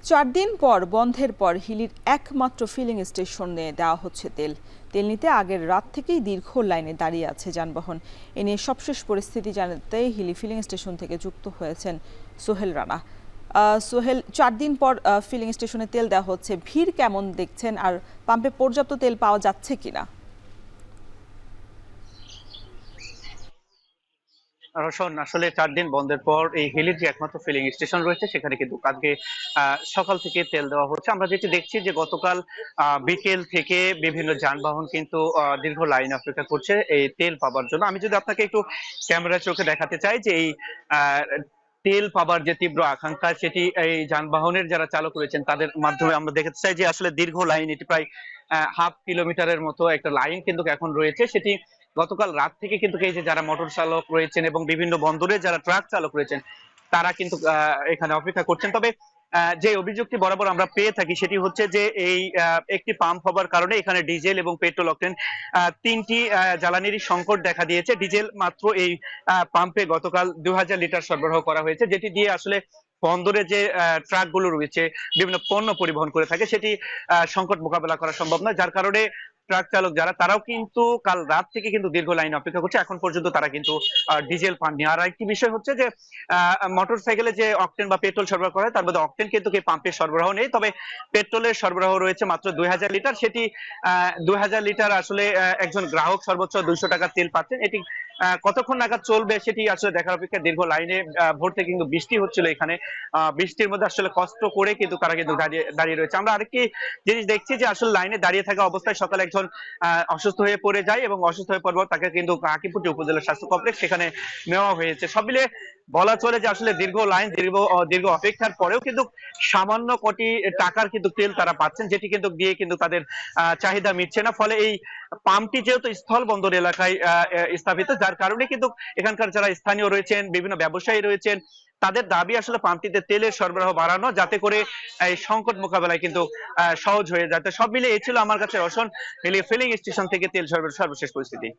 4 দিন পর বন্ধের পর হিলির একমাত্র ফিলিং স্টেশনে দেওয়া হচ্ছে তেল। তেল নিতে আগের রাত থেকেই দীর্ঘ লাইনে দাঁড়িয়ে আছে যানবাহন। এ নিয়ে সবশেষ পরিস্থিতি জানাতে হিলি ফিলিং স্টেশন থেকে যুক্ত হয়েছেন সোহেল রানা। সোহেল, 4 দিন পর ফিলিং স্টেশনে তেল দেওয়া হচ্ছে, ভিড় কেমন দেখছেন আর পাম্পে পর্যাপ্ত তেল পাওয়া যাচ্ছে কিনা? রোশন, আসলে 4 দিন বন্ধের পর এই হিলির যে একমাত্র ফিলিং স্টেশন রয়েছে সেখানে কিন্তু আজকে সকাল থেকে তেল দেওয়া হচ্ছে। আমরা যেটি দেখছি যে গতকাল বিকেল থেকে বিভিন্ন যানবাহন কিন্তু দীর্ঘ লাইন অপেক্ষা করছে এই তেল পাবার জন্য। আমি যদি আপনাকে একটু ক্যামেরা চোখে দেখাতে চাই যে এই আহ, তেল পাবার যে তীব্র আকাঙ্ক্ষা, সেটি এই যানবাহনের যারা চালক রয়েছেন তাদের মাধ্যমে আমরা দেখতে চাই যে আসলে দীর্ঘ লাইন, এটি প্রায় হাফ কিলোমিটারের মতো একটা লাইন কিন্তু এখন রয়েছে। সেটি গতকাল রাত থেকে কিন্তু এই যে যারা মোটর চালক রয়েছেন এবং বিভিন্ন বন্দরে যারা ট্রাক চালক রয়েছেন তারা কিন্তু এখানে অপেক্ষা করছেন। তবে যে অভিযোগটি বরাবর আমরা পেয়ে থাকি সেটি হচ্ছে যে এই একটি পাম্প হবার কারণে এখানে ডিজেল এবং পেট্রোল, অকটেন তিনটি জ্বালানিরই সংকট দেখা দিয়েছে। ডিজেল মাত্র এই পাম্পে গতকাল 2000 লিটার সরবরাহ করা হয়েছে, যেটি দিয়ে আসলে বন্দরে যে ট্রাক গুলো রয়েছে বিভিন্ন পণ্য পরিবহন করে থাকে সেটি সংকট মোকাবেলা করা সম্ভব নয়। যার কারণে ট্রাক চালক যারা তারাও কিন্তু কাল রাত থেকে কিন্তু দীর্ঘ লাইন অপেক্ষা করছে। এখন পর্যন্ত তারা কিন্তু ডিজেল পাননি। আর একটি বিষয় হচ্ছে যে মোটর সাইকেলে যে অকটেন বা পেট্রোল সরবরাহ করা হয় তার মধ্যে অকটেন কিন্তু এই পাম্পে সরবরাহ নেই, তবে পেট্রোলের সরবরাহ রয়েছে মাত্র 2000 লিটার। সেটি 2000 লিটার আসলে একজন গ্রাহক সর্বোচ্চ 200 টাকা তেল পাচ্ছেন। এটি কতক্ষণ নাগাদ চলবে সেটি আসলে দেখার অপেক্ষা। দীর্ঘ লাইনে ভোর থেকে কিন্তু বৃষ্টি হচ্ছিল এখানে। বৃষ্টির মধ্যে আসলে কষ্ট করে কিন্তু তারা কিন্তু দাঁড়িয়ে দাঁড়িয়ে রয়েছে। আমরা আরেকটি জিনিস দেখছি যে আসলে লাইনে দাঁড়িয়ে থাকা অবস্থায় সকালে একজন অসুস্থ হয়ে পড়ে যায় এবং অসুস্থ হয়ে পড়ার পর তাকে কিন্তু হাকিমপুর উপজেলা স্বাস্থ্য কমপ্লেক্স সেখানে নেওয়া হয়েছে। সব মিলে বলা চলে যে আসলে দীর্ঘ লাইন, দীর্ঘ অপেক্ষার পরেও কিন্তু সামান্য কোটি টাকার কিন্তু তেল তারা পাচ্ছেন, যেটি কিন্তু দিয়ে কিন্তু তাদের চাহিদা মিটছে না। ফলে এই পাম্পটি যেহেতু স্থল বন্দর এলাকায় স্থাপিত, যার কারণে কিন্তু এখানকার যারা স্থানীয় রয়েছেন, বিভিন্ন ব্যবসায়ী রয়েছেন, তাদের দাবি আসলে পাম্পটিতে তেলের সরবরাহ বাড়ানো, যাতে করে এই সংকট মোকাবেলায় কিন্তু সহজ হয়ে যায়। তো সব মিলে এই ছিল আমার কাছে রোশন, ফিলিং স্টেশন থেকে তেল সরবরাহ সর্বশেষ পরিস্থিতি।